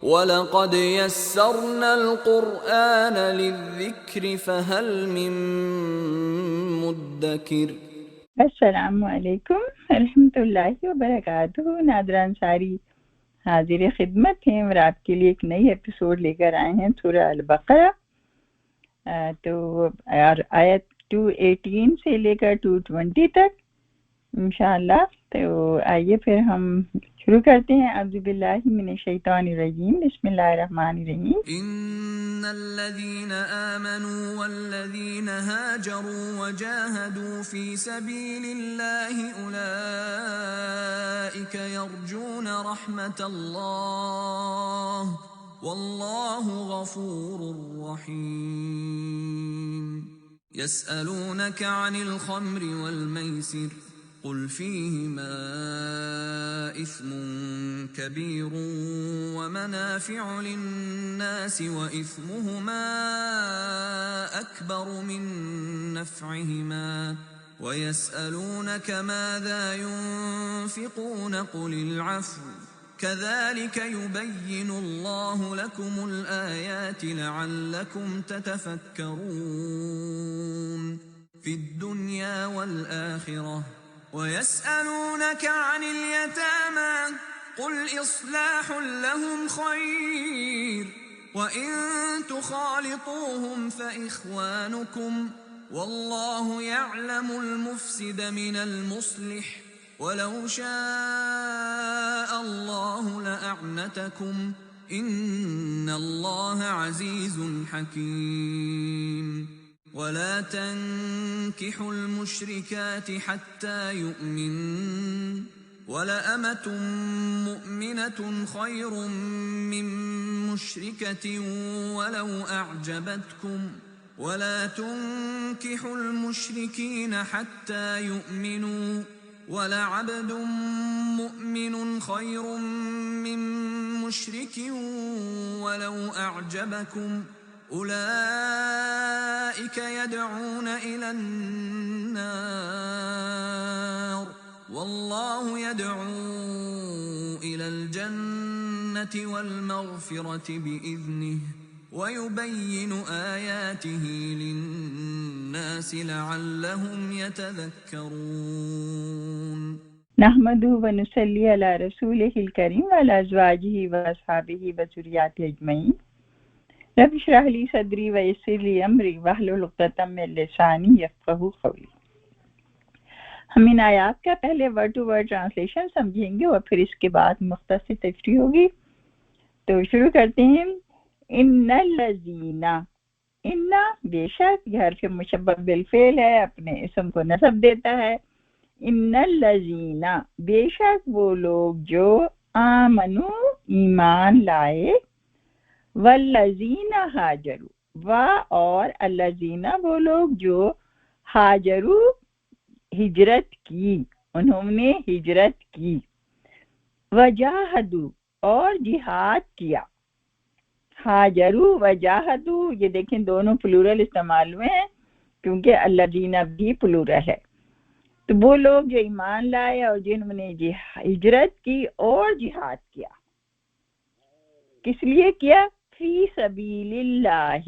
وَلَقَدْ يَسَّرْنَا الْقُرْآنَ لِلذِّكْرِ فَهَلْ مِن مُّدَّكِرٍ۔ السلام علیکم ورحمۃ اللہ وبرکاتہ۔ ناظران ساری حاضر خدمت ہیں اور آپ کے لیے ایک نئی ایپیسوڈ لے کر آئے ہیں سورہ البقرہ، تو اور آیت 218 سے لے کر 220 تک انشاءاللہ۔ تو آئیے پھر ہم شروع کرتے ہیں۔ اعوذ باللہ من الشیطان الرجیم، بسم اللہ الرحمن الرحیم۔ ان الذين آمنوا والذين هاجروا وجاهدوا في سبيل الله أولئك يرجون رحمة الله والله غفور رحيم۔ يسألونك عن الخمر والميسر قل فيهما إثم كبير ومنافع للناس وإثمهما أكبر من نفعهما ويسألونك ماذا ينفقون قل العفو كذلك يبين الله لكم الآيات لعلكم تتفكرون في الدنيا والآخرة وَيَسْأَلُونَكَ عَنِ الْيَتَامَى قُلْ إِصْلَاحٌ لَهُمْ خَيْرٌ وَإِن تُخَالِطُوهُمْ فَإِخْوَانُكُمْ وَاللَّهُ يَعْلَمُ الْمُفْسِدَ مِنَ الْمُصْلِحِ وَلَوْ شَاءَ اللَّهُ لَأَعْنَتَكُمْ إِنَّ اللَّهَ عَزِيزٌ حَكِيمٌ۔ ولا تنكحوا المشركات حتى يؤمنن ولأمة مؤمنة خير من مشركة ولو أعجبتكم ولا تنكحوا المشركين حتى يؤمنوا ولعبد مؤمن خير من مشرك ولو أعجبكم أولئك يدعون إلى النار والله يدعو إلى الجنة والمغفرة بإذنه ويبين آياته للناس لعلهم يتذكرون۔ نحمده ونصلي على رسوله الكريم وعلى أزواجه وأصحابه وذريته أجمعين۔ رب اشرح لي صدری ویسر لی امری واحلل عقدۃ من لسانی یفقہوا قولی۔ ہم ان آیات کا پہلے ورڈ ٹو ورڈ ٹرانسلیشن سمجھیں گے اور پھر اس کے بعد مختصر تشریح ہوگی۔ تو شروع کرتے ہیں۔ ان الذین، ان بے شک، یہ حرف مشبہ بالفعل ہے، اپنے اسم کو نصب دیتا ہے۔ ان الذین، بے شک وہ لوگ جو آمنو، ایمان لائے، والذین ہاجروا، و اور الذین وہ لوگ جو ہاجروا ہجرت کی، انہوں نے ہجرت کی، وجاہدوا اور جہاد کیا۔ ہاجروا وجاہدوا، یہ دیکھیں دونوں پلورل استعمال ہوئے ہیں کیونکہ الذین بھی پلورل ہے۔ تو وہ لوگ جو ایمان لائے اور جنہوں نے ہجرت کی اور جہاد کیا، کس لیے کیا؟ فی سبیل اللہ،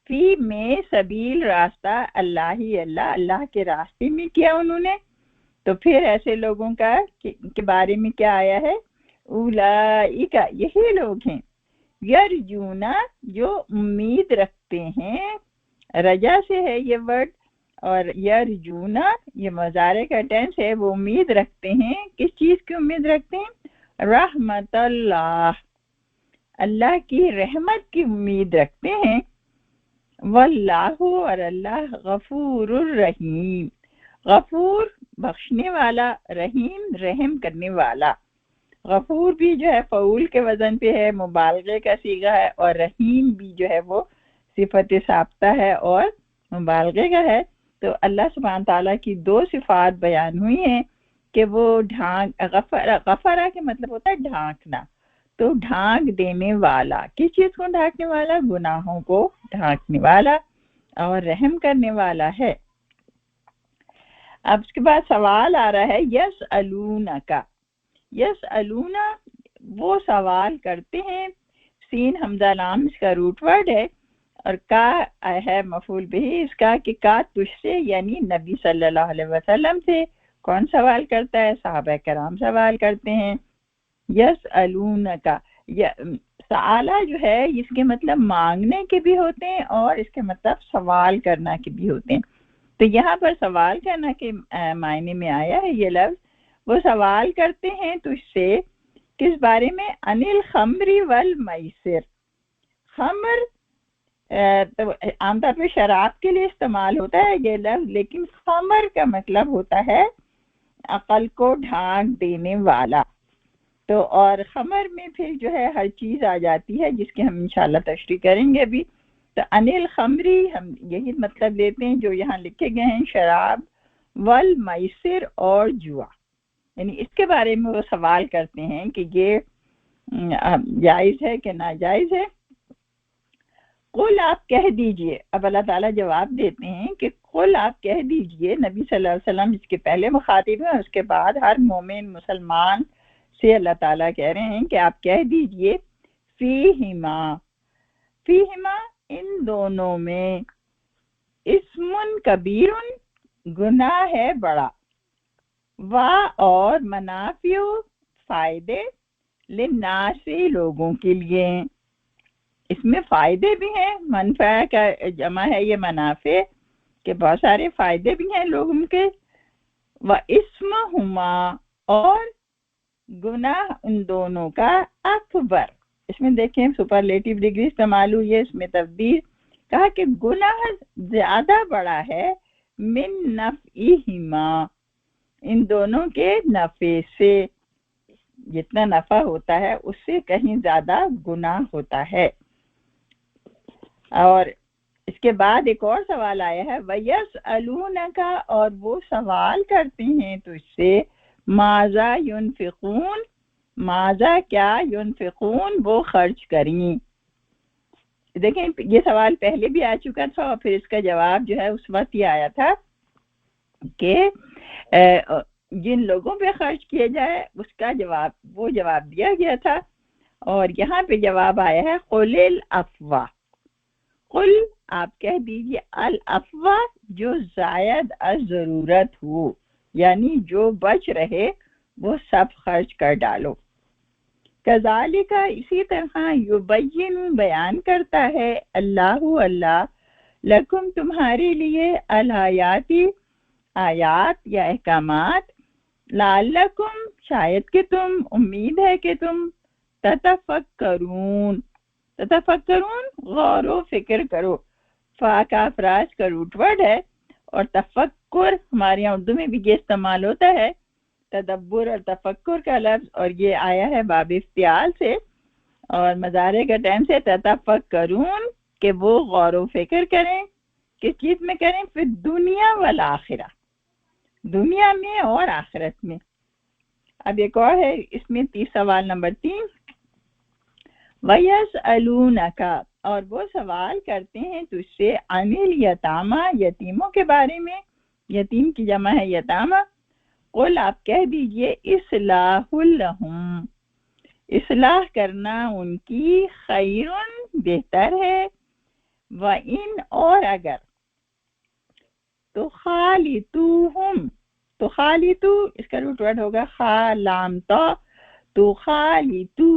فی میں سبیل راستہ، اللہ اللہ کے راستے میں کیا انہوں نے۔ تو پھر ایسے لوگوں کا کے بارے میں کیا آیا ہے؟ اولئک، یہی لوگ ہیں، یرجونا جو امید رکھتے ہیں، رجا سے ہے یہ ورڈ، اور یرجونا یہ مضارع کا ٹینس ہے، وہ امید رکھتے ہیں، کس چیز کی امید رکھتے ہیں؟ رحمت اللہ، اللہ کی رحمت کی امید رکھتے ہیں۔ واللہ، اور اللہ غفور الرحیم، غفور بخشنے والا، رحیم رحم کرنے والا۔ غفور بھی جو ہے فعول کے وزن پہ ہے، مبالغے کا صیغہ ہے، اور رحیم بھی جو ہے وہ صفت ثابتہ ہے اور مبالغے کا ہے۔ تو اللہ سبحانہ تعالیٰ کی دو صفات بیان ہوئی ہیں کہ وہ غفرہ کے مطلب ہوتا ہے ڈھانکنا، تو ڈھانک دینے والا، کس چیز کو ڈھانکنے والا؟ گناہوں کو ڈھانکنے والا، اور رحم کرنے والا ہے۔ اب اس کے بعد سوال آ رہا ہے یسألونک، یسألون وہ سوال کرتے ہیں، سین حمزہ لام اس کا روٹ ورڈ ہے، اور کا ہے مفعول بھی اس کا، کہ کا تجھ سے یعنی نبی صلی اللہ علیہ وسلم سے۔ کون سوال کرتا ہے؟ صحابہ کرام سوال کرتے ہیں۔ یسألونکا، سآلہ جو ہے اس کے مطلب مانگنے کے بھی ہوتے ہیں اور اس کے مطلب سوال کرنا کے بھی ہوتے ہیں۔ تو یہاں پر سوال کرنا کے معنی میں آیا ہے یہ لفظ۔ وہ سوال کرتے ہیں تجھ سے کس بارے میں؟ انل خمر والمیسر۔ خمر تو عام طور پہ شراب کے لیے استعمال ہوتا ہے یہ لفظ، لیکن خمر کا مطلب ہوتا ہے عقل کو ڈھانک دینے والا۔ تو اور خمر میں پھر جو ہے ہر چیز آ جاتی ہے جس کی ہم انشاءاللہ تشریح کریں گے ابھی۔ تو انل خمری ہم یہی مطلب لیتے ہیں جو یہاں لکھے گئے ہیں، شراب، والمیسر اور جوا، یعنی اس کے بارے میں وہ سوال کرتے ہیں کہ یہ جائز ہے کہ ناجائز ہے۔ قل آپ کہہ دیجئے، اب اللہ تعالیٰ جواب دیتے ہیں کہ قل آپ کہہ دیجئے، نبی صلی اللہ علیہ وسلم اس کے پہلے مخاطب ہیں، اس کے بعد ہر مومن مسلمان سے اللہ تعالیٰ کہہ رہے ہیں کہ آپ کہہ دیجئے فیہما، فیہما ان دونوں میں، اسم کبیر گناہ ہے بڑا، اور منافع فائدے، للناس لوگوں کے لیے، اس میں فائدے بھی ہیں، منفع کا جمع ہے یہ منافع، کہ بہت سارے فائدے بھی ہیں لوگوں کے، وَإِسْمُهُمَا اور گناہ ان دونوں کا اکبر، اس میں دیکھیں سپرلیٹیو ڈگری استعمال ہوئی ہے، اس میں تبدیل کہا کہ گناہ زیادہ بڑا ہے، من نفعہما ان دونوں کے نفع سے، جتنا نفع ہوتا ہے اس سے کہیں زیادہ گناہ ہوتا ہے۔ اور اس کے بعد ایک اور سوال آیا ہے، وَيَسْأَلُونَكَ اور وہ سوال کرتے ہیں تجھ سے، ماذا ينفقون، ماذا کیا، ينفقون وہ خرچ کریں۔ دیکھیں یہ سوال پہلے بھی آ چکا تھا اور پھر اس کا جواب جو ہے اس وقت یہ آیا تھا کہ جن لوگوں پہ خرچ کیا جائے اس کا جواب، وہ جواب دیا گیا تھا، اور یہاں پہ جواب آیا ہے قل العفو، قل آپ کہہ دیجئے العفو جو زائد از ضرورت ہو، یعنی جو بچ رہے وہ سب خرچ کر ڈالو۔ کذالک اسی طرح یبین بیان کرتا ہے اللہ لکم تمہارے لیے الآیاتی آیات یا احکامات، لعلکم شاید کہ تم، امید ہے کہ تم تتفکرون غور و فکر کرو۔ فا کا افراج کا روٹ ورڈ ہے، اور تفکر ہمارے یہاں اردو میں بھی یہ استعمال ہوتا ہے، تدبر اور تفکر کا لفظ، اور یہ آیا ہے باب افتعال سے، اور مضارع کا ٹائم سے تتفکرون کہ وہ غور و فکر کریں، کس چیز میں کریں؟ پھر دنیا والآخرہ، دنیا میں اور آخرت میں۔ اب ایک اور ہے اس میں سوال نمبر 3، وَيَسْأَلُونَكَ اور وہ سوال کرتے ہیں تجھ سے، عن الیتامی یتیموں کے بارے میں، یتیم کی جمع ہے یتامہ، قل آپ کہہ دیجئے اصلاح لہم، اصلاح کرنا ان کی، خیرن بہتر ہے، وَإِنْ اور اگر، تخالطوہم، تخالطو اس کا روٹ ورڈ ہوگا خالام تو، تخالطو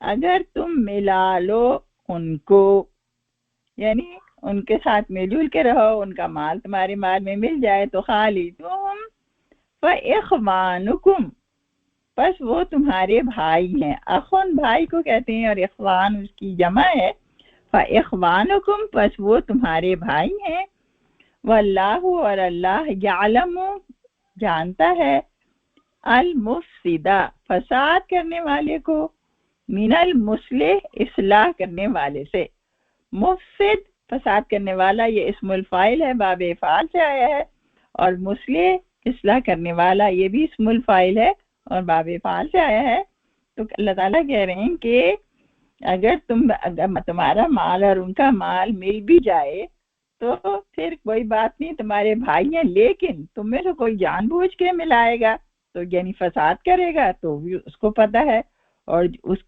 اگر تم ملا لو ان کو، یعنی ان کے ساتھ مل جل کے رہو، ان کا مال تمہارے مال میں مل جائے، تو خالطوہم فاخوانکم پس وہ تمہارے بھائی ہیں، اخون بھائی کو کہتے ہیں اور اخوان اس کی جمع ہے، فاخوانکم پس وہ تمہارے بھائی ہیں، واللہ اور اللہ یعلم جانتا ہے، المفسدہ فساد کرنے والے کو، من المصلح اصلاح کرنے والے سے، مفسد فساد کرنے والا یہ اسم الفاعل ہے، باب افعال سے آیا ہے، اور مصلح اصلاح کرنے والا یہ بھی اسم الفاعل ہے اور باب افعال سے آیا ہے۔ تو اللہ تعالیٰ کہہ رہے ہیں کہ اگر تمہارا مال اور ان کا مال مل بھی جائے تو پھر کوئی بات نہیں، تمہارے بھائی ہیں، لیکن تم میں سے کوئی جان بوجھ کے ملائے گا تو یعنی فساد کرے گا تو بھی اس کو پتہ ہے، اور اس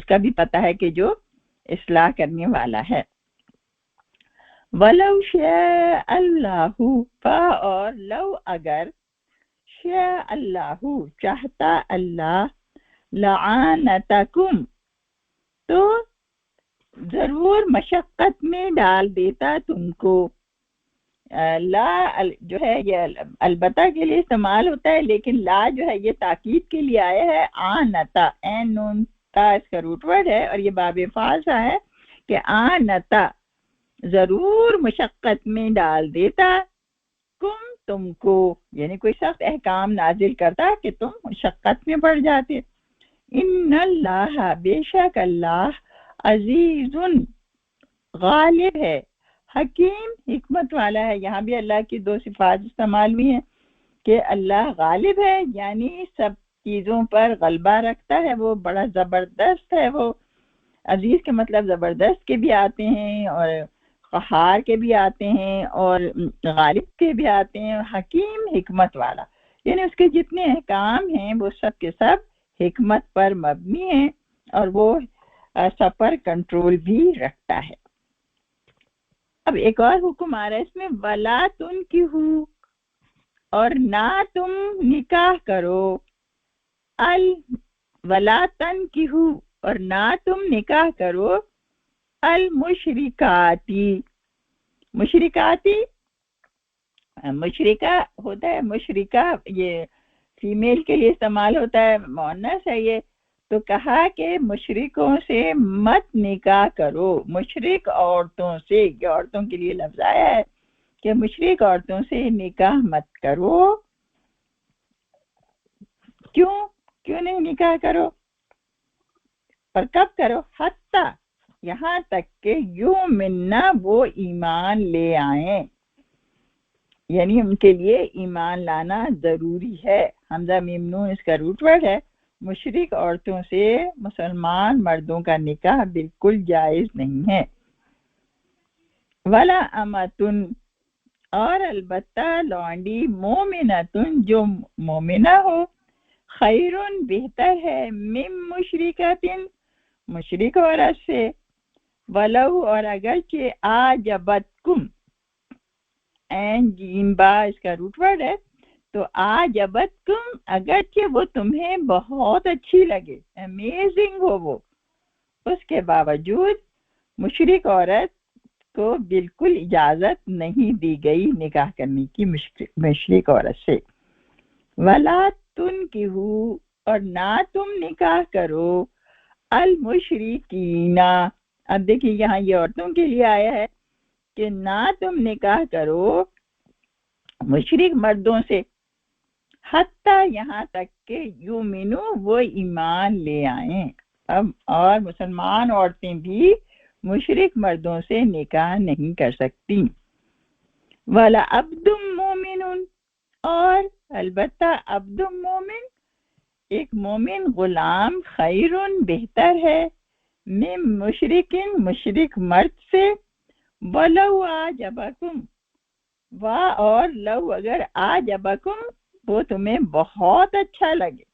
کا بھی پتہ ہے کہ جو اصلاح کرنے والا ہے. وَلَوْ شَاءَ اللَّهُ اور لو اگر شاء اللہ چاہتا اللہ لعانتکم تو ضرور مشقت میں ڈال دیتا تم کو. لا جو ہے یہ البتہ کے لیے استعمال ہوتا ہے، لیکن لا جو ہے یہ تاکید کے لیے آیا ہے. آنتا این نون تا اس کا روٹ ورڈ ہے اور یہ باب فاعل سا ہے کہ آنتا ضرور مشقت میں ڈال دیتا تم کو، یعنی کوئی سخت احکام نازل کرتا کہ تم مشقت میں پڑ جاتے. ان اللہ بے شک اللہ عزیز غالب ہے، حکیم حکمت والا ہے. یہاں بھی اللہ کی دو صفات استعمال ہوئی ہیں کہ اللہ غالب ہے یعنی سب چیزوں پر غلبہ رکھتا ہے، وہ بڑا زبردست ہے. وہ عزیز کے مطلب زبردست کے بھی آتے ہیں اور قہار کے بھی آتے ہیں اور غالب کے بھی آتے ہیں. حکیم حکمت والا یعنی اس کے جتنے احکام ہیں وہ سب کے سب حکمت پر مبنی ہیں اور وہ سب پر کنٹرول بھی رکھتا ہے. اب ایک اور حکم آ رہا ہے اس میں، ولا تنکحوا اور نہ تم نکاح کرو، ولا تنکحوا اور نہ تم نکاح کرو، المشرکاتی مشرکہ ہوتا ہے، مشرکہ یہ فیمیل کے لیے استعمال ہوتا ہے، مؤنث ہے یہ. تو کہا کہ مشرکوں سے مت نکاح کرو، مشرک عورتوں سے، یہ عورتوں کے لیے لفظ آیا ہے کہ مشرک عورتوں سے نکاح مت کرو. کیوں نہیں نکاح کرو اور کب کرو؟ حتی یہاں تک کہ یؤمننا وہ ایمان لے آئیں، یعنی ان کے لیے ایمان لانا ضروری ہے. حمزہ میم نون اس کا روٹ ورڈ ہے. مشرک عورتوں سے مسلمان مردوں کا نکاح بالکل جائز نہیں ہے. ولا امتن اور البتہ لونڈی مومنتن جو مومنہ ہو، خیرن بہتر ہے، من مشرکتن مشرک عورت سے، ولو اور اگرچہ آجبتکم این جیم با اس کا روٹ ورڈ ہے. تو آجبتکم اگرچہ وہ تمہیں بہت اچھی لگے، امیزنگ ہو وہ، اس کے باوجود مشرک عورت کو بالکل اجازت نہیں دی گئی نکاح کرنے کی مشرک عورت سے. ولا تنکحوا اور نہ تم نکاح کرو المشرکین. اب دیکھیے یہاں یہ عورتوں کے لیے آیا ہے کہ نہ تم نکاح کرو مشرک مردوں سے، حتیٰ یہاں تک کہ یؤمنو وہ ایمان لے آئیں. اب اور مسلمان عورتیں بھی مشرک مردوں سے نکاح نہیں کر سکتی. ولا عبد مومن اور البتہ عبد مومن ایک مومن غلام خیرن بہتر ہے، من مشرکن مشرک مرد سے، ولو آجبکم اور لو اگر آجبکم وہ تمہیں بہت اچھا لگے.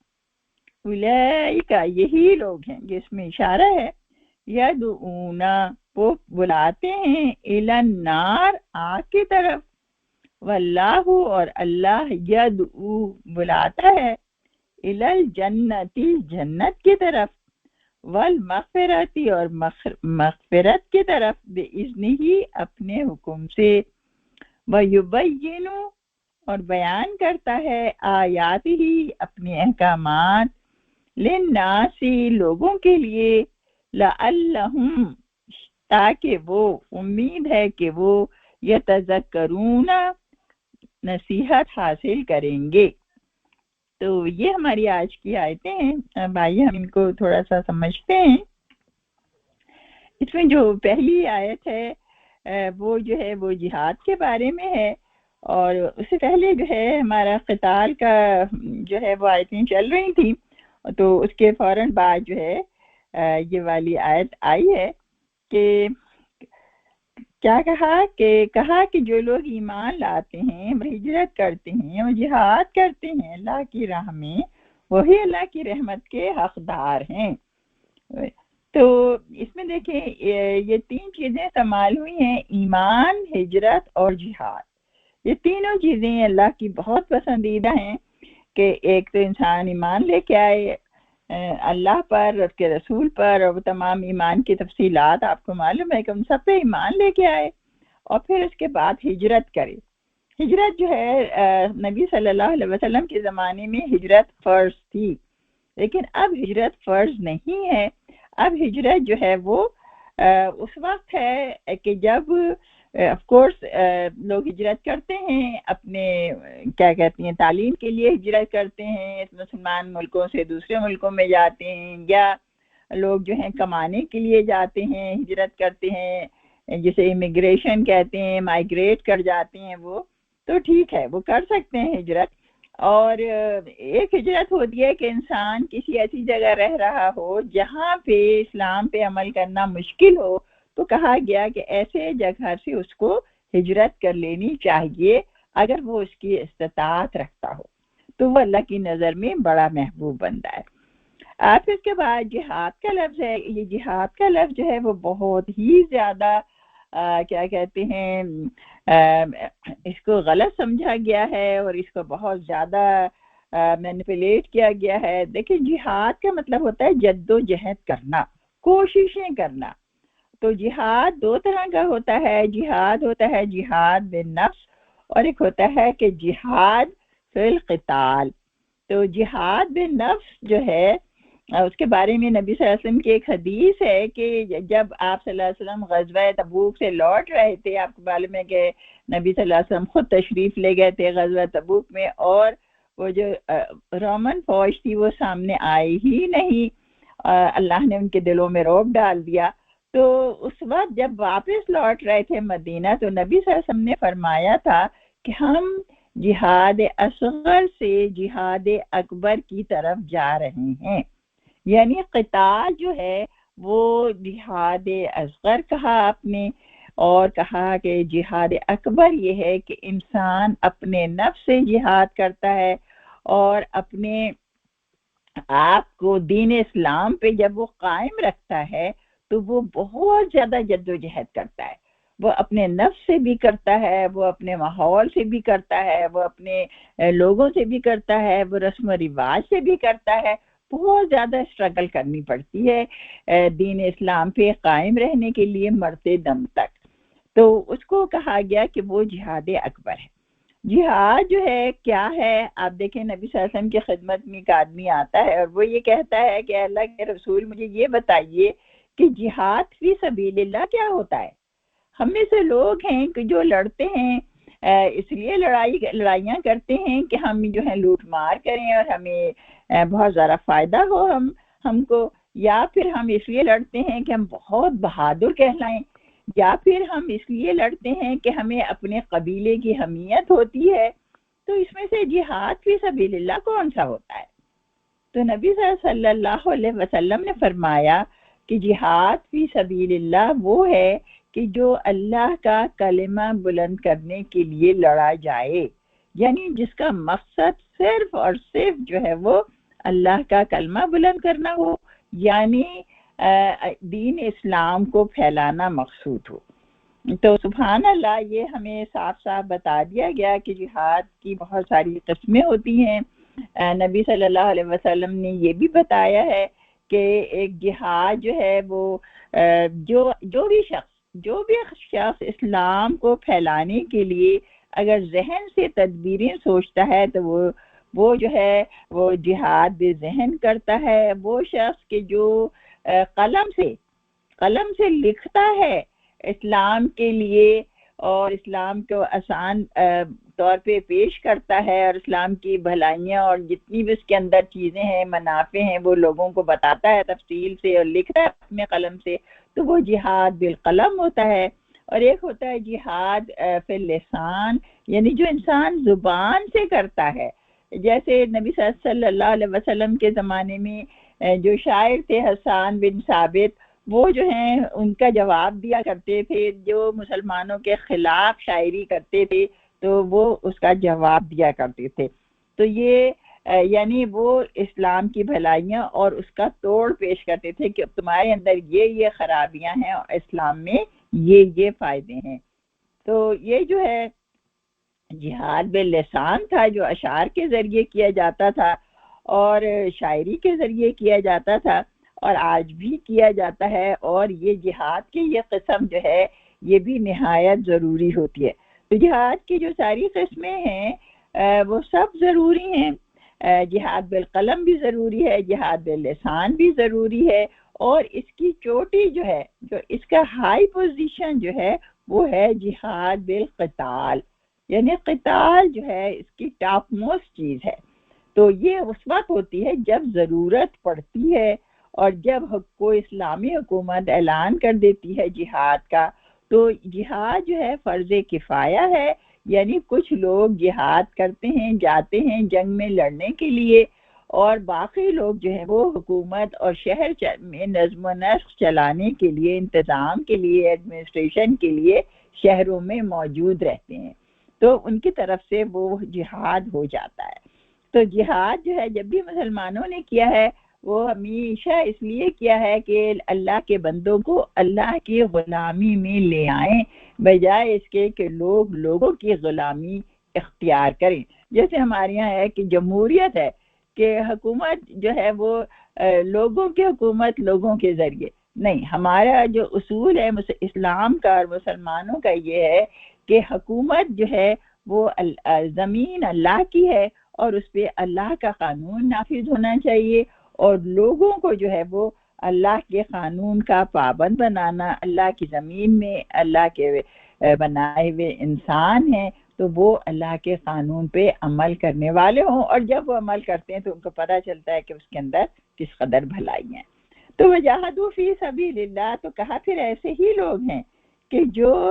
اولئک یہی لوگ ہیں جس میں اشارہ ہے، یدعون وہ بلاتے ہیں، الی النار آگ کی طرف، واللہ اور اللہ یدعو بلاتا ہے، الی الجنتی جنت کی طرف، والمغفرتی اور مغفرت کی طرف، باذنہ اپنے حکم سے، ویبین اور بیان کرتا ہے، آیات ہی اپنے احکامات، للناس لوگوں کے لیے، لعلہم تاکہ وہ امید ہے کہ وہ یتذکرون نصیحت حاصل کریں گے. تو یہ ہماری آج کی آیتیں ہیں. اب آئیے ہم ان کو تھوڑا سا سمجھتے ہیں. اس میں جو پہلی آیت ہے وہ جو ہے وہ جہاد کے بارے میں ہے، اور اس سے پہلے جو ہے ہمارا قتال کا جو ہے وہ آیتیں چل رہی تھیں، تو اس کے فوراً بعد جو ہے یہ والی آیت آئی ہے کہ کیا کہا کہ جو لوگ ایمان لاتے ہیں، ہجرت کرتے ہیں اور جہاد کرتے ہیں اللہ کی راہ میں، وہی اللہ کی رحمت کے حقدار ہیں. تو اس میں دیکھیں یہ 3 چیزیں استعمال ہوئی ہیں، ایمان، ہجرت اور جہاد۔ یہ تینوں چیزیں اللہ کی بہت پسندیدہ ہیں کہ ایک تو انسان ایمان لے کے آئے اللہ پر، اس کے رسول پر، اور وہ تمام ایمان کی تفصیلات آپ کو معلوم ہے کہ ان سب پہ ایمان لے کے آئے، اور پھر اس کے بعد ہجرت کرے۔ ہجرت جو ہے نبی صلی اللہ علیہ وسلم کے زمانے میں ہجرت فرض تھی، لیکن اب ہجرت فرض نہیں ہے۔ اب ہجرت جو ہے وہ اس وقت ہے کہ جب آف کورس لوگ ہجرت کرتے ہیں، اپنے کیا کہتے ہیں تعلیم کے لیے ہجرت کرتے ہیں، مسلمان ملکوں سے دوسرے ملکوں میں جاتے ہیں، یا لوگ جو ہیں کمانے کے لیے جاتے ہیں، ہجرت کرتے ہیں، جسے امیگریشن کہتے ہیں، مائگریٹ کر جاتے ہیں، وہ تو ٹھیک ہے، وہ کر سکتے ہیں ہجرت۔ اور ایک ہجرت ہوتی ہے کہ انسان کسی ایسی جگہ رہ رہا ہو جہاں پہ اسلام پہ عمل کرنا مشکل ہو، تو کہا گیا کہ ایسے جگہ سے اس کو ہجرت کر لینی چاہیے اگر وہ اس کی استطاعت رکھتا ہو، تو وہ اللہ کی نظر میں بڑا محبوب بنتا ہے۔ آپ اس کے بعد جہاد کا لفظ ہے، یہ جہاد کا لفظ جو ہے وہ بہت ہی زیادہ کیا کہتے ہیں اس کو غلط سمجھا گیا ہے، اور اس کو بہت زیادہ مینیپولیٹ کیا گیا ہے۔ دیکھیں جہاد کا مطلب ہوتا ہے جد و جہد کرنا، کوششیں کرنا۔ تو جہاد 2 طرح کا ہوتا ہے، جہاد ہوتا ہے جہاد بالنفس، اور ایک ہوتا ہے کہ جہاد فی القتال۔ تو جہاد بالنفس جو ہے اس کے بارے میں نبی صلی اللہ علیہ وسلم کی ایک حدیث ہے کہ جب آپ صلی اللہ علیہ وسلم غزوہ تبوک سے لوٹ رہے تھے، آپ کو معلوم ہے کہ نبی صلی اللہ علیہ وسلم خود تشریف لے گئے تھے غزوہ تبوک میں، اور وہ جو رومن فوج تھی وہ سامنے آئی ہی نہیں، اللہ نے ان کے دلوں میں رعب ڈال دیا۔ تو اس وقت جب واپس لوٹ رہے تھے مدینہ، تو نبی صلی اللہ علیہ وسلم نے فرمایا تھا کہ ہم جہاد اصغر سے جہاد اکبر کی طرف جا رہے ہیں، یعنی قتال جو ہے وہ جہاد اصغر کہا آپ نے، اور کہا کہ جہاد اکبر یہ ہے کہ انسان اپنے نفس سے جہاد کرتا ہے، اور اپنے آپ کو دین اسلام پہ جب وہ قائم رکھتا ہے تو وہ بہت زیادہ جد و جہد کرتا ہے۔ وہ اپنے نفس سے بھی کرتا ہے، وہ اپنے ماحول سے بھی کرتا ہے، وہ اپنے لوگوں سے بھی کرتا ہے، وہ رسم و رواج سے بھی کرتا ہے۔ بہت زیادہ اسٹرگل کرنی پڑتی ہے دین اسلام پہ قائم رہنے کے لیے مرتے دم تک۔ تو اس کو کہا گیا کہ وہ جہاد اکبر ہے۔ جہاد جو ہے کیا ہے، آپ دیکھیں نبی صلی اللہ علیہ وسلم کی خدمت میں ایک آدمی آتا ہے اور وہ یہ کہتا ہے کہ اللہ کے رسول مجھے یہ بتائیے کہ جہاد فی سبیل اللہ کیا ہوتا ہے۔ ہم میں سے لوگ ہیں کہ جو لڑتے ہیں اس لیے لڑائیاں کرتے ہیں کہ ہم جو ہے لوٹ مار کریں اور ہمیں بہت زیادہ فائدہ ہو ہم کو، یا پھر ہم اس لیے لڑتے ہیں کہ ہم بہت بہادر کہلائیں، یا پھر ہم اس لیے لڑتے ہیں کہ ہمیں اپنے قبیلے کی حمیت ہوتی ہے۔ تو اس میں سے جہاد فی سبیل اللہ کون سا ہوتا ہے؟ تو نبی صلی اللہ علیہ وسلم نے فرمایا کہ جہاد فی سبیل اللہ وہ ہے کہ جو اللہ کا کلمہ بلند کرنے کے لیے لڑا جائے، یعنی جس کا مقصد صرف اور صرف جو ہے وہ اللہ کا کلمہ بلند کرنا ہو، یعنی دین اسلام کو پھیلانا مقصود ہو۔ تو سبحان اللہ، یہ ہمیں صاف صاف بتا دیا گیا کہ جہاد کی بہت ساری قسمیں ہوتی ہیں۔ نبی صلی اللہ علیہ وسلم نے یہ بھی بتایا ہے کہ ایک جہاد جو ہے وہ جو بھی شخص اسلام کو پھیلانے کے لیے اگر ذہن سے تدبیریں سوچتا ہے تو وہ جو ہے وہ جہاد ذہن کرتا ہے۔ وہ شخص کہ جو قلم سے لکھتا ہے اسلام کے لیے اور اسلام کو آسان طور پہ پیش کرتا ہے، اور اسلام کی بھلائیاں اور جتنی بھی اس کے اندر چیزیں ہیں، منافع ہیں، وہ لوگوں کو بتاتا ہے تفصیل سے اور لکھتا ہے اپنے قلم سے، تو وہ جہاد بالقلم ہوتا ہے۔ اور ایک ہوتا ہے جہاد فی اللسان، یعنی جو انسان زبان سے کرتا ہے، جیسے نبی صلی اللہ علیہ وسلم کے زمانے میں جو شاعر تھے حسان بن ثابت، وہ جو ہیں ان کا جواب دیا کرتے تھے، جو مسلمانوں کے خلاف شاعری کرتے تھے تو وہ اس کا جواب دیا کرتے تھے۔ تو یہ یعنی وہ اسلام کی بھلائیاں اور اس کا توڑ پیش کرتے تھے کہ تمہارے اندر یہ خرابیاں ہیں اور اسلام میں یہ فائدے ہیں. تو یہ جو ہے جہاد باللسان تھا، جو اشعار کے ذریعے کیا جاتا تھا اور شاعری کے ذریعے کیا جاتا تھا اور آج بھی کیا جاتا ہے. اور یہ جہاد کی یہ قسم جو ہے یہ بھی نہایت ضروری ہوتی ہے. تو جہاد کی جو ساری قسمیں ہیں وہ سب ضروری ہیں. جہاد بالقلم بھی ضروری ہے، جہاد باللسان بھی ضروری ہے، اور اس کی چوٹی جو ہے، جو اس کا ہائی پوزیشن جو ہے وہ ہے جہاد بالقتال. یعنی قتال جو ہے اس کی ٹاپ موسٹ چیز ہے. تو یہ اس وقت ہوتی ہے جب ضرورت پڑتی ہے، اور جب کوئی اسلامی حکومت اعلان کر دیتی ہے جہاد کا، تو جہاد جو ہے فرض کفایہ ہے. یعنی کچھ لوگ جہاد کرتے ہیں، جاتے ہیں جنگ میں لڑنے کے لیے، اور باقی لوگ جو ہیں وہ حکومت اور شہر میں نظم و نسق چلانے کے لیے، انتظام کے لیے، ایڈمنسٹریشن کے لیے شہروں میں موجود رہتے ہیں. تو ان کی طرف سے وہ جہاد ہو جاتا ہے. تو جہاد جو ہے جب بھی مسلمانوں نے کیا ہے وہ ہمیشہ اس لیے کیا ہے کہ اللہ کے بندوں کو اللہ کی غلامی میں لے آئیں، بجائے اس کے کہ لوگ لوگوں کی غلامی اختیار کریں. جیسے ہمارے یہاں ہے کہ جمہوریت ہے کہ حکومت جو ہے وہ لوگوں کی حکومت لوگوں کے ذریعے نہیں. ہمارا جو اصول ہے اسلام کا اور مسلمانوں کا یہ ہے کہ حکومت جو ہے وہ زمین اللہ کی ہے، اور اس پہ اللہ کا قانون نافذ ہونا چاہیے، اور لوگوں کو جو ہے وہ اللہ کے قانون کا پابند بنانا. اللہ کی زمین میں اللہ کے بنائے ہوئے انسان ہیں تو وہ اللہ کے قانون پہ عمل کرنے والے ہوں، اور جب وہ عمل کرتے ہیں تو ان کو پتہ چلتا ہے کہ اس کے اندر کس قدر بھلائی ہیں. تو وجاہدوا فی سبیل اللہ، تو کہا پھر ایسے ہی لوگ ہیں کہ جو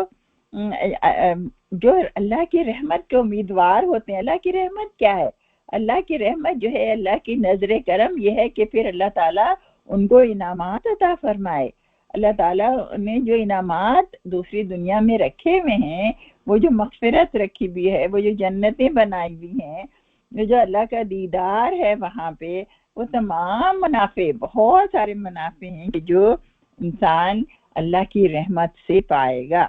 اللہ کی رحمت کے امیدوار ہوتے ہیں. اللہ کی رحمت کیا ہے؟ اللہ کی رحمت جو ہے، اللہ کی نظر کرم یہ ہے کہ پھر اللہ تعالیٰ ان کو انعامات عطا فرمائے. اللہ تعالیٰ نے جو انعامات دوسری دنیا میں رکھے ہوئے ہیں، وہ جو مغفرت رکھی ہوئی ہے، وہ جو جنتیں بنائی ہوئی ہیں، جو اللہ کا دیدار ہے وہاں پہ، وہ تمام منافع، بہت سارے منافع ہیں کہ جو انسان اللہ کی رحمت سے پائے گا.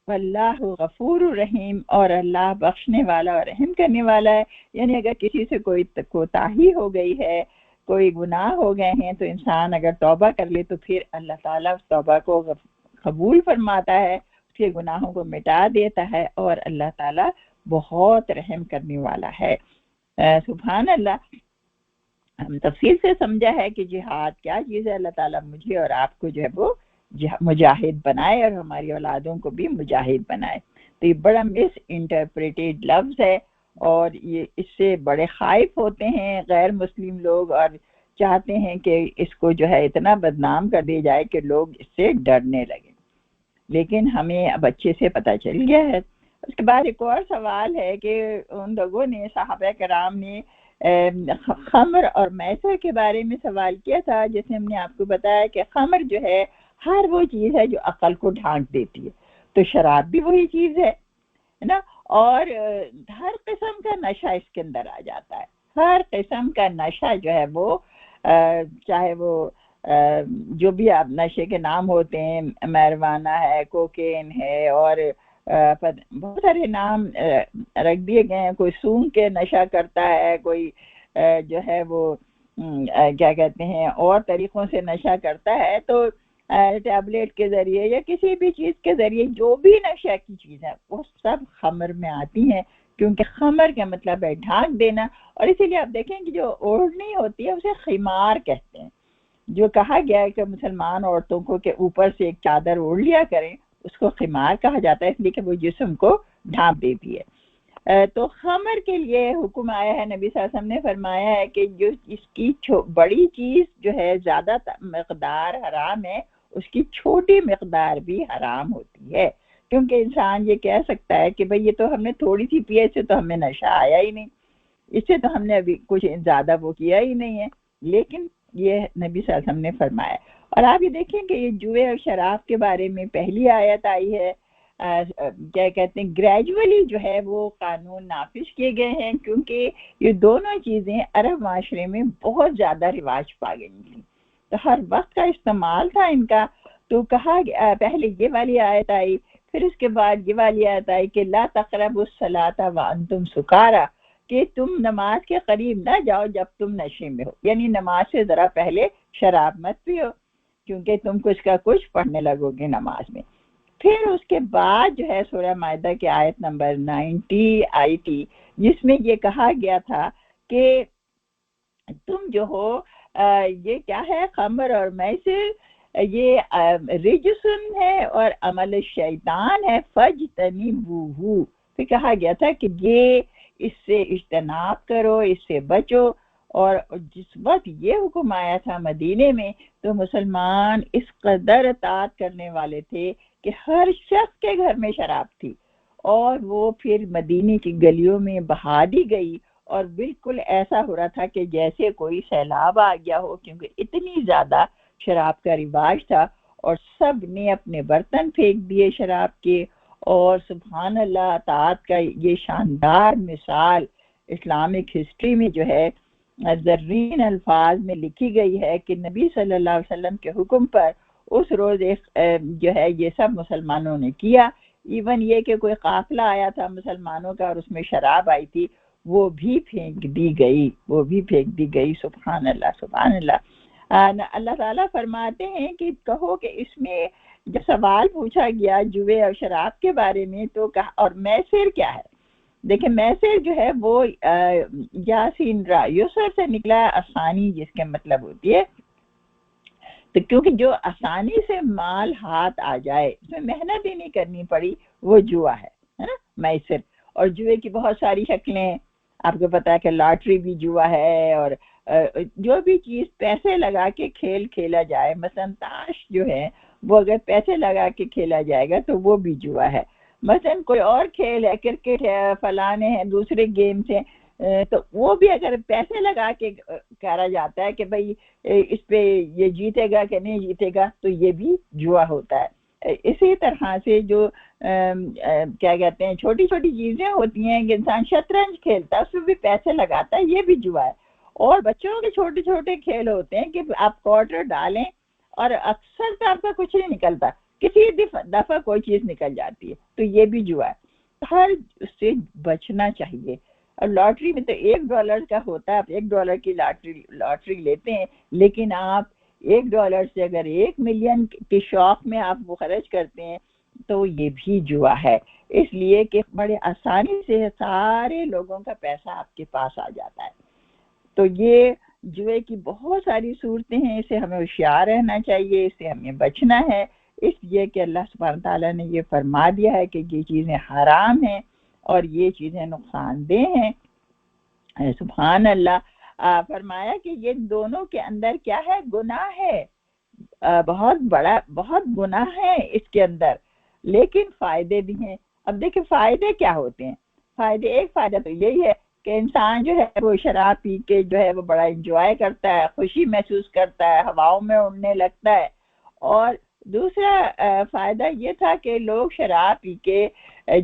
واللہ غفور الرحیم، اور اللہ بخشنے والا اور رحم کرنے والا ہے. یعنی اگر کسی سے کوئی کوتاہی ہو گئی ہے، کوئی گناہ ہو گئے ہیں، تو انسان اگر توبہ کر لے تو پھر اللہ تعالیٰ اس توبہ کو قبول فرماتا ہے، اس کے گناہوں کو مٹا دیتا ہے، اور اللہ تعالیٰ بہت رحم کرنے والا ہے. سبحان اللہ. ہم تفصیل سے سمجھا ہے کہ جہاد کیا چیز ہے. اللہ تعالیٰ مجھے اور آپ کو جو ہے وہ مجاہد بنائے، اور ہماری اولادوں کو بھی مجاہد بنائے. تو یہ بڑا مس انٹرپریٹیڈ لفظ ہے، اور یہ اس سے بڑے خائف ہوتے ہیں غیر مسلم لوگ، اور چاہتے ہیں کہ اس کو جو ہے اتنا بدنام کر دیا جائے کہ لوگ اس سے ڈرنے لگیں. لیکن ہمیں اب اچھے سے پتہ چل گیا ہے. اس کے بعد ایک اور سوال ہے کہ ان لوگوں نے، صحابہ کرام نے خمر اور میسر کے بارے میں سوال کیا تھا. جیسے ہم نے آپ کو بتایا کہ خمر جو ہے ہر وہ چیز ہے جو عقل کو ڈھانک دیتی ہے، تو شراب بھی وہی چیز ہے نا. اور ہر قسم کا نشہ اس کے اندر آ جاتا ہے. ہر قسم کا نشہ جو ہے وہ چاہے وہ جو بھی آپ نشے کے نام ہوتے ہیں، میروانہ ہے، کوکین ہے، اور بہت سارے نام رکھ دیے گئے ہیں. کوئی سونگ کے نشہ کرتا ہے، کوئی جو ہے وہ کیا کہتے ہیں اور طریقوں سے نشہ کرتا ہے. تو ٹیبلٹ کے ذریعے یا کسی بھی چیز کے ذریعے جو بھی نشہ کی چیز ہے وہ سب خمر میں آتی ہیں، کیونکہ خمر کا مطلب ہے ڈھانک دینا. اور اسی لیے آپ دیکھیں کہ جو اوڑھنی ہوتی ہے اسے خمار کہتے ہیں. جو کہا گیا ہے کہ مسلمان عورتوں کو کہ اوپر سے ایک چادر اوڑھ لیا کریں، اس کو خمار کہا جاتا ہے، اس لیے کہ وہ جسم کو ڈھانپ دیتی ہے. تو خمر کے لیے حکم آیا ہے. نبی صلی اللہ علیہ وسلم نے فرمایا ہے کہ جو اس کی بڑی چیز جو ہے زیادہ مقدار حرام ہے، اس کی چھوٹی مقدار بھی حرام ہوتی ہے. کیونکہ انسان یہ کہہ سکتا ہے کہ بھئی یہ تو ہم نے تھوڑی سی پیا، اس سے تو ہمیں نشہ آیا ہی نہیں، اس سے تو ہم نے ابھی کچھ زیادہ وہ کیا ہی نہیں ہے. لیکن یہ نبی صلی اللہ علیہ وسلم نے فرمایا. اور آپ یہ دیکھیں کہ یہ جوئے اور شراب کے بارے میں پہلی آیت آئی ہے کیا کہتے ہیں گریجولی جو ہے وہ قانون نافذ کیے گئے ہیں، کیونکہ یہ دونوں چیزیں عرب معاشرے میں بہت زیادہ رواج پا گئی تھیں، تو ہر وقت کا استعمال تھا ان کا. تو کہا پہلے یہ والی آیت آئی، پھر اس کے بعد یہ والی آیت آئی کہ لا تقربوا الصلاۃ وانتم سکارا، کہ تم نماز کے قریب نہ جاؤ جب تم نشے میں ہو، یعنی نماز سے ذرا پہلے شراب مت پیو کیونکہ تم کچھ کا کچھ پڑھنے لگو گے نماز میں. پھر اس کے بعد جو ہے سورہ مائدہ کی آیت نمبر 90 آئی تھی، جس میں یہ کہا گیا تھا کہ تم جو ہو یہ کیا ہے، خمر اور میسر یہ رجسن ہے اور عمل شیطان ہے، فاجتنبوہ. پھر کہا گیا تھا کہ یہ اس سے اجتناب کرو، اس سے بچو. اور جس وقت یہ حکم آیا تھا مدینے میں تو مسلمان اس قدر اطاعت کرنے والے تھے کہ ہر شخص کے گھر میں شراب تھی، اور وہ پھر مدینے کی گلیوں میں بہا دی گئی، اور بالکل ایسا ہو رہا تھا کہ جیسے کوئی سیلاب آ گیا ہو، کیونکہ اتنی زیادہ شراب کا رواج تھا. اور سب نے اپنے برتن پھینک دیے شراب کے. اور سبحان اللہ، اطاعت کا یہ شاندار مثال اسلامک ہسٹری میں جو ہے زرین الفاظ میں لکھی گئی ہے کہ نبی صلی اللہ علیہ وسلم کے حکم پر اس روز جو ہے یہ سب مسلمانوں نے کیا. ایون یہ کہ کوئی قافلہ آیا تھا مسلمانوں کا اور اس میں شراب آئی تھی، وہ بھی پھینک دی گئی، وہ بھی پھینک دی گئی. سبحان اللہ سبحان اللہ. اللہ تعالیٰ فرماتے ہیں کہ کہو کہ اس میں جب سوال پوچھا گیا جوئے اور شراب کے بارے میں تو کہا، اور میسر کیا ہے؟ دیکھیں میسر جو ہے وہ یاسین را یسر سے نکلا، آسانی جس کے مطلب ہوتی ہے. تو کیونکہ جو آسانی سے مال ہاتھ آ جائے، اس میں محنت ہی نہیں کرنی پڑی، وہ جوا ہے نا میسر. اور جوئے کی بہت ساری شکلیں، آپ کو پتا ہے کہ لاٹری بھی جوا ہے، اور جو بھی چیز پیسے لگا کے کھیل کھیلا جائے، مثلا تاش جو ہے وہ اگر پیسے لگا کے کھیلا جائے گا تو وہ بھی جوا ہے. مثلا کوئی اور کھیل ہے، کرکٹ ہے، فلانے ہیں، دوسرے گیمز ہیں، تو وہ بھی اگر پیسے لگا کے کرا جاتا ہے کہ بھئی اس پہ یہ جیتے گا کہ نہیں جیتے گا، تو یہ بھی جوا ہوتا ہے. اسی طرح سے جو کیا کہتے ہیں چھوٹی چھوٹی چیزیں ہوتی ہیں کہ انسان شطرنج کھیلتا ہے، اس میں بھی پیسے لگاتا ہے، یہ بھی جوا ہے. اور بچوں کے چھوٹے چھوٹے کھیل ہوتے ہیں کہ آپ کوارٹر ڈالیں اور اکثر تو آپ کا کچھ نہیں نکلتا، کسی دفعہ کوئی چیز نکل جاتی ہے، تو یہ بھی جوا ہے. ہر اس سے بچنا چاہیے. اور لاٹری میں تو $1 کا ہوتا ہے، آپ $1 کی لاٹری لیتے ہیں، لیکن آپ $1 سے اگر 1 ملین کے شوق میں آپ وہ خرچ کرتے ہیں تو یہ بھی جوا ہے. اس لیے کہ بڑے آسانی سے سارے لوگوں کا پیسہ آپ کے پاس آ جاتا ہے. تو یہ جوئے کی بہت ساری صورتیں ہیں، اسے ہمیں ہوشیار رہنا چاہیے، اس سے ہمیں بچنا ہے، اس لیے کہ اللہ سبحانہ تعالیٰ نے یہ فرما دیا ہے کہ یہ چیزیں حرام ہیں اور یہ چیزیں نقصان دہ ہیں. سبحان اللہ. فرمایا کہ یہ دونوں کے اندر کیا ہے؟ گناہ ہے، بہت بڑا، بہت گناہ ہے اس کے اندر، لیکن فائدے بھی ہیں. اب دیکھیں فائدے کیا ہوتے ہیں. ایک فائدہ تو یہی ہے کہ انسان جو ہے وہ شراب پی کے جو ہے وہ بڑا انجوائے کرتا ہے، خوشی محسوس کرتا ہے، ہواؤں میں اڑنے لگتا ہے. اور دوسرا فائدہ یہ تھا کہ لوگ شراب پی کے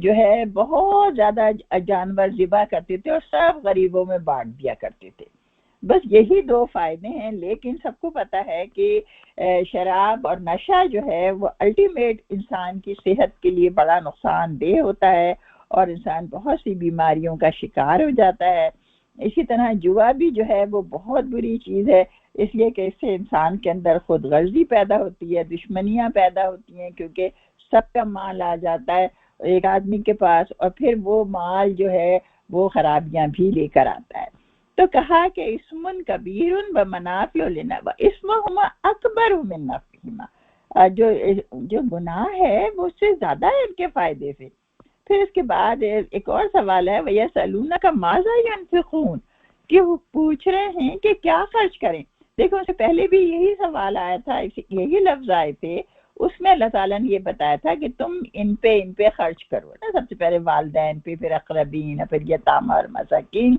جو ہے بہت زیادہ جانور ذبح کرتے تھے اور سب غریبوں میں بانٹ دیا کرتے تھے. بس یہی 2 فائدے ہیں. لیکن سب کو پتا ہے کہ شراب اور نشہ جو ہے وہ الٹیمیٹ انسان کی صحت کے لیے بڑا نقصان دہ ہوتا ہے اور انسان بہت سی بیماریوں کا شکار ہو جاتا ہے. اسی طرح جوا بھی جو ہے وہ بہت بری چیز ہے، اس لیے کہ اس سے انسان کے اندر خود غرضی پیدا ہوتی ہے، دشمنیاں پیدا ہوتی ہیں، کیونکہ سب کا مال آ جاتا ہے ایک آدمی کے پاس، اور پھر وہ مال جو ہے وہ خرابیاں بھی لے کر آتا ہے. تو کہا کہ اسم کبیر و منافع للناس اسمہما اکبر من نفعہما، جو گناہ ہے وہ اس سے زیادہ ہے ان کے فائدے سے. پھر اس کے بعد ایک اور سوال ہے وَيَسْأَلُونَكَ مَاذَا يَنْفِقُونَ، کہ وہ پوچھ رہے ہیں کہ کیا خرچ کریں. دیکھو اس سے پہلے بھی یہی سوال آیا تھا، یہی لفظ آئے تھے، اس میں اللہ تعالیٰ نے یہ بتایا تھا کہ تم ان پہ خرچ کرو نا، سب سے پہلے والدین پہ، پھر اقربین، پھر یتامى اور مساکین.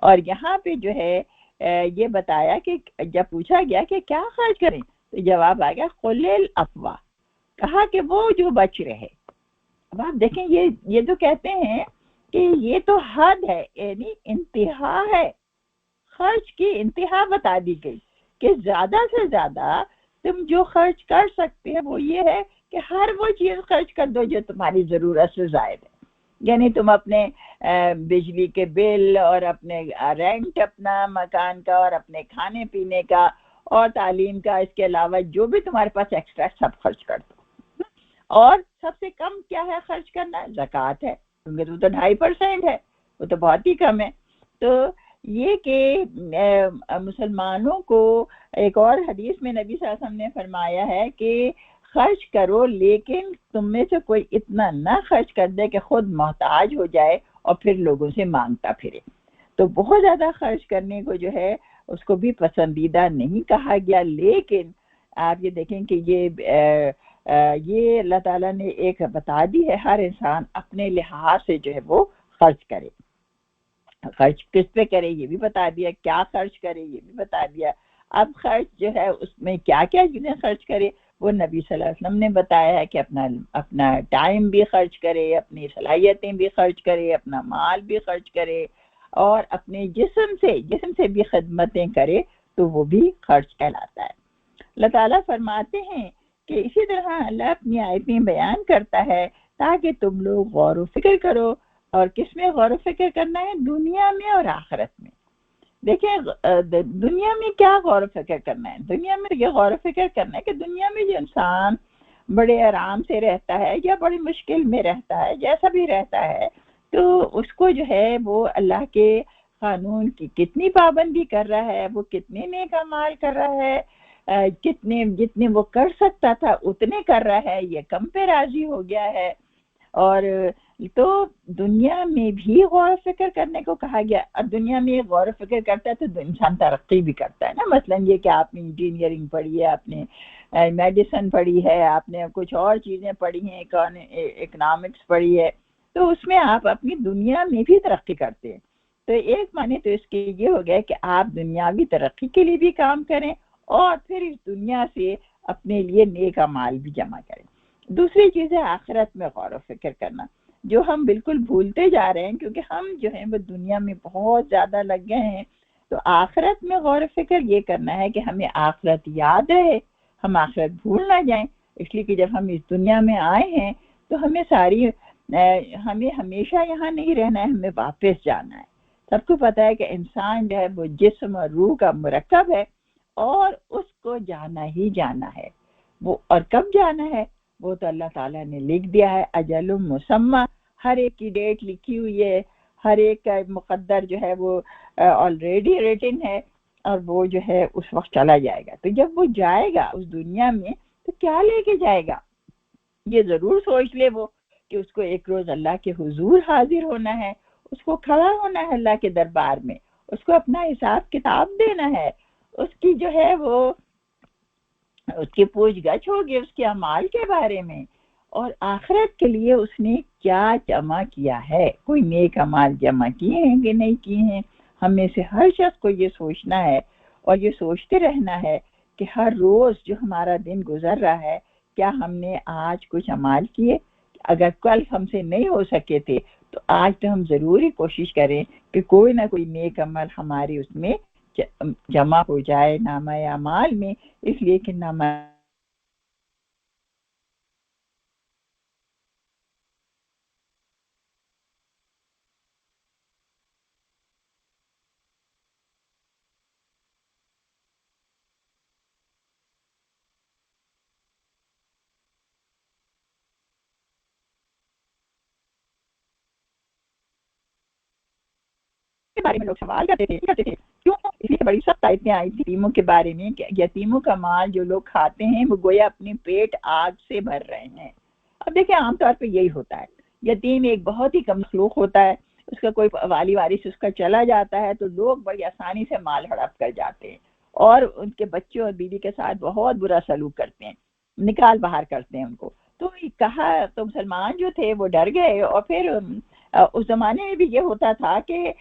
اور یہاں پہ جو ہے یہ بتایا کہ جب پوچھا گیا کہ کیا خرچ کریں تو جواب آ گیا قُلِ الْعَفْوَ، کہا کہ وہ جو بچ رہے، اب آپ دیکھیں یہ جو کہتے ہیں کہ یہ تو حد ہے، یعنی انتہا ہے، خرچ کی انتہا بتا دی گئی کہ زیادہ سے زیادہ تم جو خرچ کر سکتے ہیں وہ یہ ہے کہ ہر وہ چیز خرچ کر دو جو تمہاری ضرورت سے زائد ہے، یعنی تم اپنے بجلی کے بل اور اپنے رینٹ اپنا مکان کا اور اپنے کھانے پینے کا اور تعلیم کا، اس کے علاوہ جو بھی تمہارے پاس ایکسٹرا سب خرچ کر دو۔ اور سب سے کم کیا ہے خرچ کرنا؟ زکوٰۃ ہے، کیونکہ وہ تو 2.5% ہے، وہ تو بہت ہی کم ہے۔ تو یہ کہ مسلمانوں کو ایک اور حدیث میں نبی صلی اللہ علیہ وسلم نے فرمایا ہے کہ خرچ کرو لیکن تم میں سے کوئی اتنا نہ خرچ کر دے کہ خود محتاج ہو جائے اور پھر لوگوں سے مانگتا پھرے۔ تو بہت زیادہ خرچ کرنے کو جو ہے اس کو بھی پسندیدہ نہیں کہا گیا، لیکن آپ یہ دیکھیں کہ یہ اللہ تعالیٰ نے ایک بتا دی ہے، ہر انسان اپنے لحاظ سے جو ہے وہ خرچ کرے، خرچ کس پہ کرے یہ بھی بتا دیا، کیا خرچ کرے یہ بھی بتا دیا۔ اب خرچ جو ہے اس میں کیا کیا چیزیں خرچ کرے وہ نبی صلی اللہ علیہ وسلم نے بتایا ہے کہ اپنا ٹائم بھی خرچ کرے، اپنی صلاحیتیں بھی خرچ کرے، اپنا مال بھی خرچ کرے، اور اپنے جسم سے بھی خدمتیں کرے تو وہ بھی خرچ کہلاتا ہے۔ اللہ تعالیٰ فرماتے ہیں کہ اسی طرح اللہ اپنی آیتیں بیان کرتا ہے تاکہ تم لوگ غور و فکر کرو، اور کس میں غور و فکر کرنا ہے؟ دنیا میں اور آخرت میں۔ دیکھیں دنیا میں کیا غور و فکر کرنا ہے؟ دنیا میں یہ غور و فکر کرنا ہے کہ دنیا میں جو انسان بڑے آرام سے رہتا ہے یا بڑی مشکل میں رہتا ہے، جیسا بھی رہتا ہے، تو اس کو جو ہے وہ اللہ کے قانون کی کتنی پابندی کر رہا ہے، وہ کتنے نیک اعمال کر رہا ہے، جتنے وہ کر سکتا تھا اتنے کر رہا ہے، یہ کم پہ راضی ہو گیا ہے۔ اور تو دنیا میں بھی غور و فکر کرنے کو کہا گیا، اور دنیا میں غور و فکر کرتا ہے تو انسان ترقی بھی کرتا ہے نا۔ مثلا یہ کہ آپ نے انجینئرنگ پڑھی ہے، آپ نے میڈیسن پڑھی ہے، آپ نے کچھ اور چیزیں پڑھی ہیں، اکنامکس پڑھی ہے، تو اس میں آپ اپنی دنیا میں بھی ترقی کرتے ہیں۔ تو ایک معنی تو اس کے یہ ہو گیا کہ آپ دنیاوی ترقی کے لیے بھی کام کریں اور پھر اس دنیا سے اپنے لیے نیک اعمال بھی جمع کریں۔ دوسری چیز ہے آخرت میں غور و فکر کرنا، جو ہم بالکل بھولتے جا رہے ہیں کیونکہ ہم جو ہیں وہ دنیا میں بہت زیادہ لگ گئے ہیں۔ تو آخرت میں غور و فکر یہ کرنا ہے کہ ہمیں آخرت یاد رہے، ہم آخرت بھول نہ جائیں، اس لیے کہ جب ہم اس دنیا میں آئے ہیں تو ہمیں ہمیشہ یہاں نہیں رہنا ہے، ہمیں واپس جانا ہے۔ سب کو پتہ ہے کہ انسان جو ہے وہ جسم اور روح کا مرکب ہے، اور اس کو جانا ہی جانا ہے۔ وہ اور کب جانا ہے وہ تو اللہ تعالیٰ نے لکھ دیا ہے، اجل مسمى، ہر ایک کی ڈیٹ لکھی ہوئی ہے، ہر ایک کا مقدر جو ہے وہ آلریڈی ریٹن ہے، اور وہ جو ہے اس وقت چلا جائے گا۔ تو جب وہ جائے گا اس دنیا میں تو کیا لے کے جائے گا؟ یہ ضرور سوچ لے وہ کہ اس کو ایک روز اللہ کے حضور حاضر ہونا ہے، اس کو کھڑا ہونا ہے اللہ کے دربار میں، اس کو اپنا حساب کتاب دینا ہے، اس کی جو ہے وہ اس کی پوچھ گچھ ہوگی اس کے اعمال کے بارے میں، اور آخرت کے لیے اس نے کیا جمع کیا ہے، کوئی نیک اعمال جمع کیے ہیں کہ نہیں کیے ہیں۔ ہم میں سے ہر شخص کو یہ سوچنا ہے اور یہ سوچتے رہنا ہے کہ ہر روز جو ہمارا دن گزر رہا ہے کیا ہم نے آج کچھ اعمال کیے؟ اگر کل ہم سے نہیں ہو سکے تھے تو آج تو ہم ضروری کوشش کریں کہ کوئی نہ کوئی نیک عمل ہمارے اس میں جمع ہو جائے نامہ اعمال میں، اس لیے کہ نامہ کے بارے میں لوگ سوال کرتے تھے کیوں؟ اس لیے بڑی سخت آیتیں آئی تھی یتیموں کے بارے میں کہ یتیموں کا مال جو لوگ کھاتے ہیں وہ گویا اپنے پیٹ آگ سے بھر رہے ہیں۔ اب دیکھیں عام طور پہ یہی ہوتا ہے، یتیم ایک بہت ہی کم مخلوق ہوتا ہے، اس کا کوئی والی وارث اس کا چلا جاتا ہے تو لوگ بڑی آسانی سے مال ہڑپ کر جاتے ہیں اور ان کے بچوں اور بیوی کے ساتھ بہت برا سلوک کرتے ہیں، نکال باہر کرتے ہیں ان کو۔ تو کہا تو مسلمان جو تھے وہ ڈر گئے، اور پھر اس زمانے میں بھی یہ ہوتا تھا کہ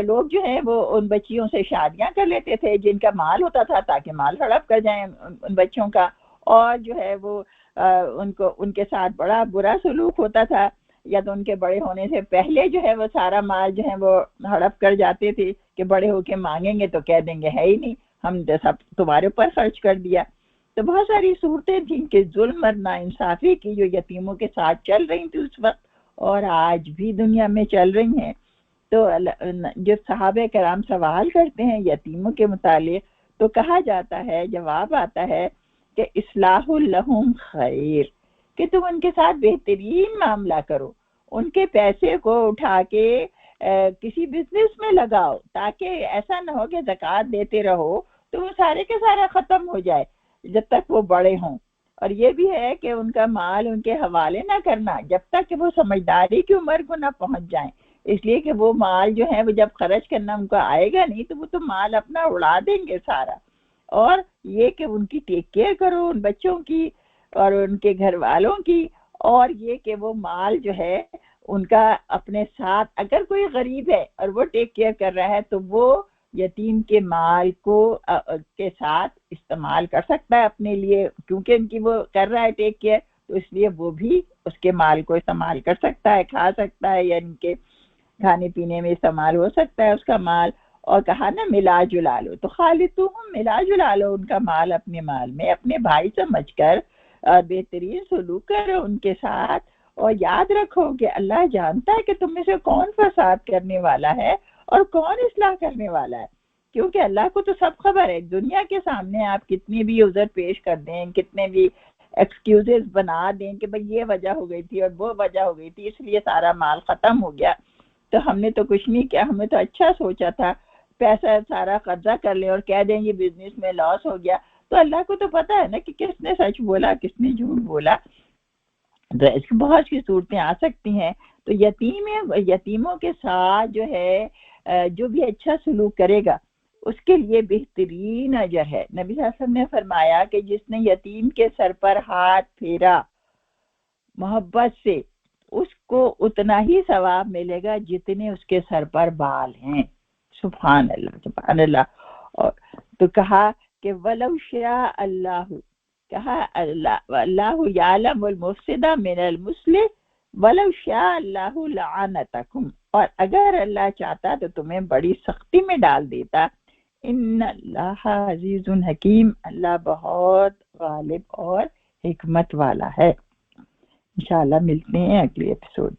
لوگ جو ہیں وہ ان بچیوں سے شادیاں کر لیتے تھے جن کا مال ہوتا تھا تاکہ مال ہڑپ کر جائیں ان بچوں کا، اور جو ہے وہ ان کے ساتھ بڑا برا سلوک ہوتا تھا۔ یا تو ان کے بڑے ہونے سے پہلے جو ہے وہ سارا مال جو ہے وہ ہڑپ کر جاتے تھے کہ بڑے ہو کے مانگیں گے تو کہہ دیں گے ہے ہی نہیں، ہم سب تمہارے اوپر خرچ کر دیا. تو بہت ساری صورتیں تھیں کہ ظلم اور ناانصافی کی جو یتیموں کے ساتھ چل رہی تھی اس وقت اور آج بھی دنیا میں چل رہی ہیں. تو جب صحابہ کرام سوال کرتے ہیں یتیموں کے متعلق تو کہا جاتا ہے، جواب آتا ہے کہ اصلاح لہم خیر، کہ تم ان کے ساتھ بہترین معاملہ کرو، ان کے پیسے کو اٹھا کے کسی بزنس میں لگاؤ تاکہ ایسا نہ ہو کہ زکوٰۃ دیتے رہو تو وہ سارے کے سارا ختم ہو جائے جب تک وہ بڑے ہوں. اور یہ بھی ہے کہ ان کا مال ان کے حوالے نہ کرنا جب تک کہ وہ سمجھداری کی عمر کو نہ پہنچ جائیں، اس لیے کہ وہ مال جو ہے وہ جب خرچ کرنا ان کو آئے گا نہیں تو وہ تو مال اپنا اڑا دیں گے سارا. اور یہ کہ ان کی ٹیک کیئر کرو ان بچوں کی اور ان کے گھر والوں کی، اور یہ کہ وہ مال جو ہے ان کا اپنے ساتھ اگر کوئی غریب ہے اور وہ ٹیک کیئر کر رہا ہے تو وہ یتیم کے مال کو کے ساتھ استعمال کر سکتا ہے اپنے لیے، کیونکہ ان کی وہ کر رہا ہے ٹیک کیئر تو اس لیے وہ بھی اس کے مال کو استعمال کر سکتا ہے، کھا سکتا ہے یا ان کے کھانے پینے میں استعمال ہو سکتا ہے اس کا مال. اور کہا نا ملا جلا لو، تو خالطوہم ملا جلا لو ان کا مال اپنے مال میں، اپنے بھائی سمجھ کر بہترین سلوک کرو ان کے ساتھ. اور یاد رکھو کہ اللہ جانتا ہے کہ تم میں سے کون فساد کرنے والا ہے اور کون اصلاح کرنے والا ہے، کیونکہ اللہ کو تو سب خبر ہے. دنیا کے سامنے آپ کتنی بھی عذر پیش کر دیں، کتنے بھی ایکسکیوزز بنا دیں کہ بھئی یہ وجہ ہو گئی تھی اور وہ وجہ ہو گئی تھی اس لیے سارا مال ختم ہو گیا، تو ہم نے تو کچھ نہیں کیا، ہمیں تو اچھا سوچا تھا، پیسہ سارا قبضہ کر لیں اور کہہ دیں یہ بزنس میں لاس ہو گیا. تو اللہ کو تو پتہ ہے نا کہ کس نے سچ بولا کس نے جھوٹ بولا. تو اس کی بہت سی صورتیں آ سکتی ہیں. تو یتیموں کے ساتھ جو ہے جو بھی اچھا سلوک کرے گا اس کے لیے بہترین اجر ہے. نبی صلی اللہ علیہ وسلم نے فرمایا کہ جس نے یتیم کے سر پر ہاتھ پھیرا محبت سے اس کو اتنا ہی ثواب ملے گا جتنے اس کے سر پر بال ہیں. سبحان اللہ سبحان اللہ. اور تو کہا کہ وَلَوْ شَاءَ اللَّهُ، کہا اللہ یعلم المفسد من المصلح وَلَوْ شَاءَ اللَّهُ لَعَنَتَكُمْ، اور اگر اللہ چاہتا تو تمہیں بڑی سختی میں ڈال دیتا. ان اللہ عزیز حکیم، اللہ بہت غالب اور حکمت والا ہے. انشاءاللہ ملتے ہیں اگلی ایپیسوڈ.